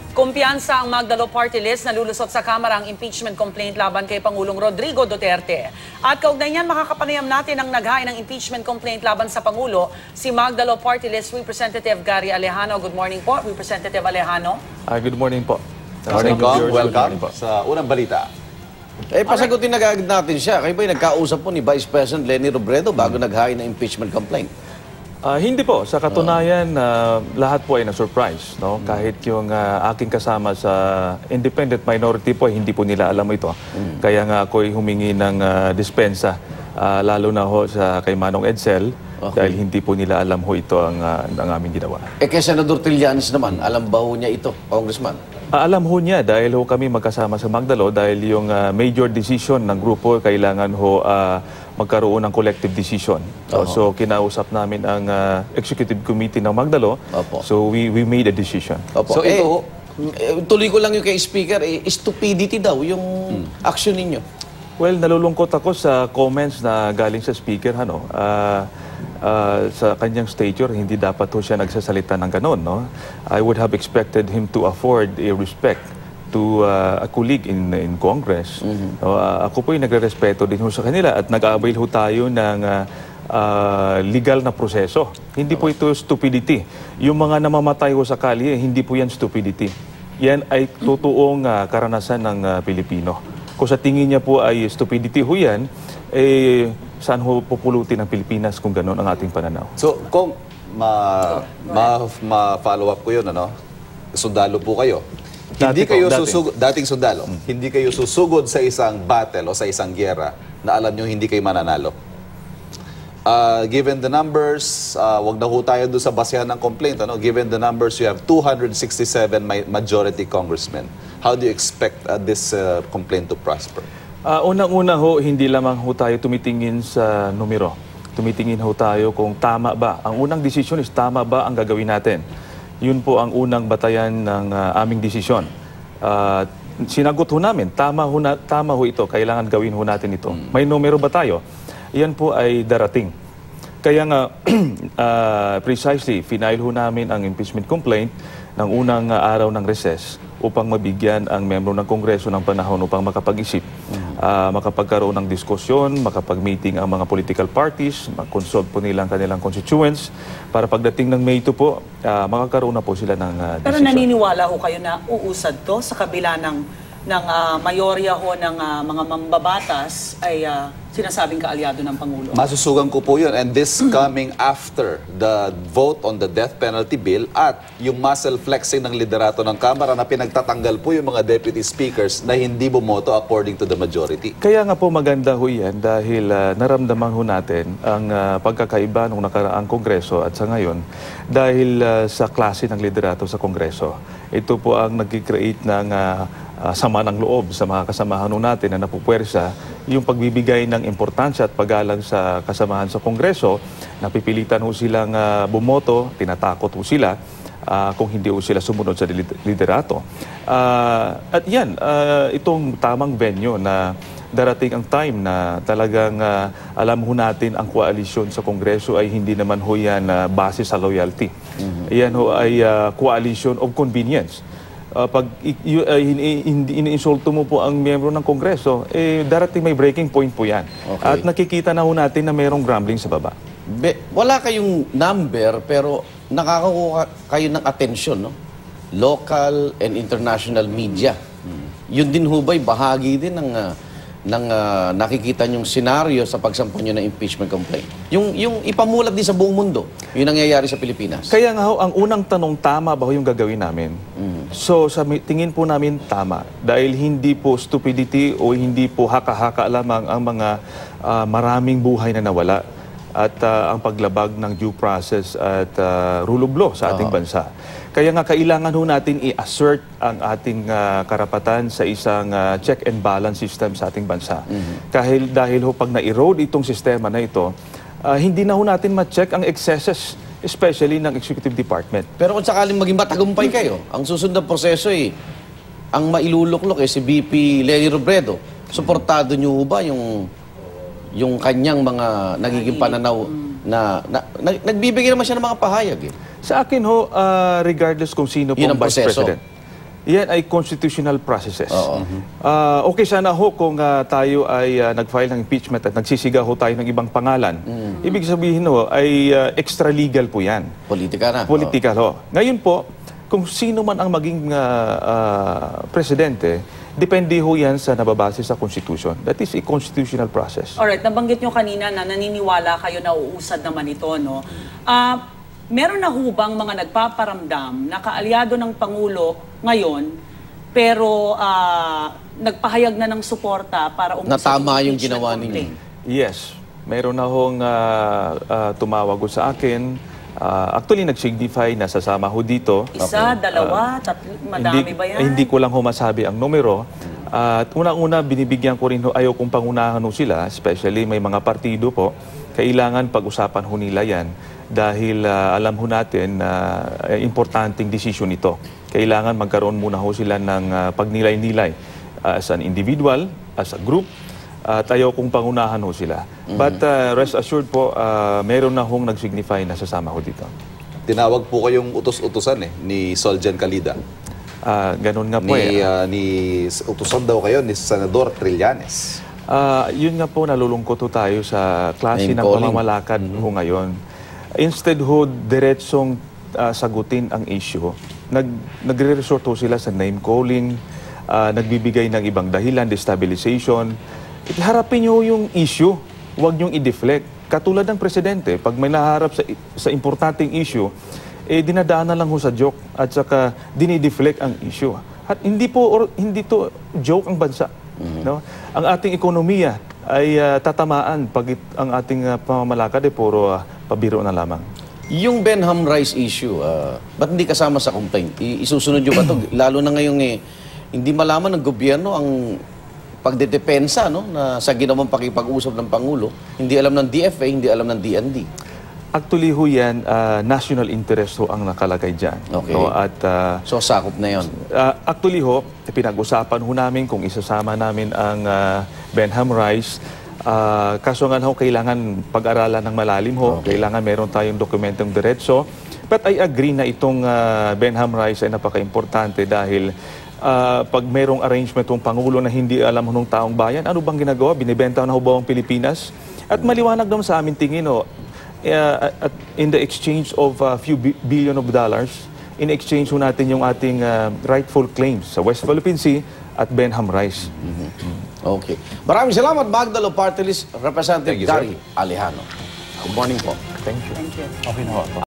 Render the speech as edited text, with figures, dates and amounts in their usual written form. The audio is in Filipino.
Kumpiyansa ang Magdalo Party List na lulusot sa Kamara ang impeachment complaint laban kay Pangulong Rodrigo Duterte. At kaugnay niyan, makakapanayam natin ang naghain ng impeachment complaint laban sa Pangulo, si Magdalo Party List Representative Gary Alejano. Good morning po, Representative Alejano. Good morning po. Morning, Kong. Welcome sa unang balita. Pasagutin na agad natin siya. Kayo ba'y nagkausap po ni Vice President Leni Robredo bago naghain ng impeachment complaint? Hindi po. Sa katunayan, lahat po ay na-surprise. No? Kahit yung aking kasama sa independent minority po, hindi po nila alam ito. Kaya nga ako ay humingi ng dispensa, lalo na ho sa kay Manong Edsel, dahil hindi po nila alam ho ito ang aming ginawa. Kay Senador Trillanes naman, alam ba ho niya ito, Congressman? Alam ho niya dahil ho kami magkasama sa Magdalo dahil yung major decision ng grupo kailangan ho magkaroon ng collective decision. So kinausap namin ang executive committee ng Magdalo. So we made a decision. So ito, tuloy ko lang yung kay Speaker, stupidity daw yung action ninyo. Well, nalulungkot ako sa comments na galing sa Speaker, sa kanyang stature, hindi dapat ho siya nagsasalita ng ganon, no? I would have expected him to afford a respect to a colleague in Congress. Ako po yung nagre-respeto din ho sa kanila at nag-avail ho tayo ng legal na proseso. Hindi po ito stupidity. Yung mga namamatay ho sa kalye, hindi po yan stupidity. Yan ay totoong karanasan ng Pilipino. Kung sa tingin niya po ay stupidity ho yan, saan ho pupulutin ng Pilipinas kung gano'n ang ating pananaw? So, kung ma-follow up ko yun, sundalo po kayo. Hindi kayo dating sundalo, hindi kayo susugod sa isang battle o sa isang giyera na alam nyo hindi kayo mananalo. Given the numbers, wag na ho tayo doon sa basehan ng complaint. Given the numbers, you have 267 majority congressmen. How do you expect this complaint to prosper? Unang-una ho, hindi lamang ho tayo tumitingin sa numero. Tumitingin ho tayo kung tama ba. Ang unang desisyon is tama ba ang gagawin natin. Yun po ang unang batayan ng aming desisyon. Sinagot ho namin, tama ho ito, kailangan gawin ho natin ito. May numero ba tayo? Yan po ay darating. Kaya nga, precisely, final ho namin ang impeachment complaint ng unang araw ng recess upang mabigyan ang membro ng Kongreso ng panahon upang makapag-isip, makapagkaroon ng diskusyon, makapag-meeting ang mga political parties, mag-consult po nila ang kanilang constituents, para pagdating ng May 2 po, makakaroon na po sila ng decision. Pero naniniwala ho kayo na uusad to sa kabila ng mayorya ho ng mga mambabatas ay sinasabing kaalyado ng Pangulo? Masusugan ko po yun. And this coming after the vote on the death penalty bill at yung muscle flexing ng liderato ng Kamara na pinagtatanggal po yung mga deputy speakers na hindi bumoto according to the majority. Kaya nga po maganda ho yan dahil naramdaman ho natin ang pagkakaiba ng nakaraang Kongreso at sa ngayon dahil sa klase ng liderato sa Kongreso. Ito po ang nag-create ng sama ng loob sa mga kasamahan natin na napupuwersa yung pagbibigay ng importansya at paggalang sa kasamahan sa Kongreso. Napipilitan ho silang bumoto, tinatakot ho sila kung hindi ho sila sumunod sa liderato. At yan, itong tamang venue na darating ang time na talagang alam ho natin ang koalisyon sa Kongreso ay hindi naman ho yan base sa loyalty. Yan ho ay coalition of convenience. Pag ini-insulto mo po ang miyembro ng Kongreso, darating may breaking point po yan. At nakikita na ho natin na mayroong grumbling sa baba. Wala kayong number, pero nakakakuha kayo ng atensyon, no? Local and international media. Yun din ho ba'y bahagi din ng nakikita nyong senaryo sa pagsampa nyo ng impeachment complaint? Yung ipamulat din sa buong mundo, yung nangyayari sa Pilipinas. Kaya nga ho, ang unang tanong, tama ba ho yung gagawin namin? So sa tingin po namin tama. Dahil hindi po stupidity o hindi po haka-haka lamang ang mga maraming buhay na nawala at ang paglabag ng due process at rule of law sa ating bansa. Kaya nga kailangan ho natin i-assert ang ating karapatan sa isang check and balance system sa ating bansa. Dahil ho pag na-erode itong sistema na ito, hindi na ho natin ma-check ang excesses, especially ng Executive Department. Pero kung sakaling maging matagumpay kayo, ang susunod na proseso ang mailuluklok si VP Leni Robredo. Suportado niyo ba yung kanyang mga nagiging pananaw na nagbibigay naman siya ng mga pahayag. Sa akin ho, regardless kung sino pong Vice President. Yan ay constitutional processes. Okay sana ho kung tayo ay nag-file ng impeachment at nagsisigaw ho tayo ng ibang pangalan. Ibig sabihin ho ay extra-legal po yan. Politika na. Political ho. Ngayon po, kung sino man ang maging presidente, depende ho yan sa nababase sa Constitution. That is a constitutional process. Alright, nabanggit nyo kanina na naniniwala kayo na uusad naman ito, no? Meron na hubang mga nagpaparamdam na kaalyado ng Pangulo ngayon, pero nagpahayag na ng suporta para Na tama yung impeachment ginawa complaint? ninyo. Yes. Meron na hong tumawag ho sa akin. Actually, nag-signify na sasama ho dito. Isa, dalawa, tatlo, madami ba yan? Hindi ko lang ho masabi ang numero. At unang-una, binibigyan ko rin ho, ayaw kong pangunahan ho sila, especially may mga partido po. Kailangan pag-usapan ho nila yan dahil alam ho natin na importanteng desisyon ito. Kailangan magkaroon muna ho sila ng pagnilay-nilay as an individual, as a group, at ayaw kong pangunahan ho sila. But rest assured po, meron na hong nag-signify na sasama ho dito. Tinawag po kayong utos-utusan ni Soljan Calida. Ganun nga po Utusan daw kayo ni Senador Trillanes. Yun nga po, nalulungkot ho tayo sa klase Name ng calling. pamamalakad ho ngayon. Instead ho, diretsong sagutin ang issue, nagre-resort ho sila sa name calling, nagbibigay ng ibang dahilan, destabilization. Harapin nyo yung issue, huwag nyong i-deflect. Katulad ng presidente, pag may naharap sa importanteng issue, dinadaanan lang ho sa joke at saka dinideflect ang issue. At hindi to joke ang bansa. No? Ang ating ekonomiya ay tatamaan pag ang ating pamamalakad ay puro pabiro na lamang. Yung Benham Rice issue, ba't hindi kasama sa complaint? Isusunod nyo ba ito? Lalo na ngayong hindi malaman ng gobyerno ang pagdedepensa, no, na sa ginawang pakipag-usap ng Pangulo. Hindi alam ng DFA, hindi alam ng DND. Actually ho yan, national interest ho ang nakalagay dyan. Okay. No? At So, sakop na yon. actually ho, pinag-usapan ho namin kung isasama namin ang Benham Rice. Kaso nga ho, kailangan pag-aralan ng malalim ho. Okay. Kailangan meron tayong dokumentong diretso. But I agree na itong Benham Rice ay napaka-importante dahil pag merong arrangement ng Pangulo na hindi alam ng taong bayan, ano bang ginagawa? Binibenta na ho ba ang Pilipinas? At maliwanag naman sa amin tingin ho, in the exchange of a few billion of dollars, in exchange ho natin yung ating rightful claims sa West Philippine Sea at Benham Rice. Okay. Maraming salamat, Magdalo Party List, Representative Thank you, sir. Gary Alejano. Good morning po. Thank you. Thank you. Okay na ho.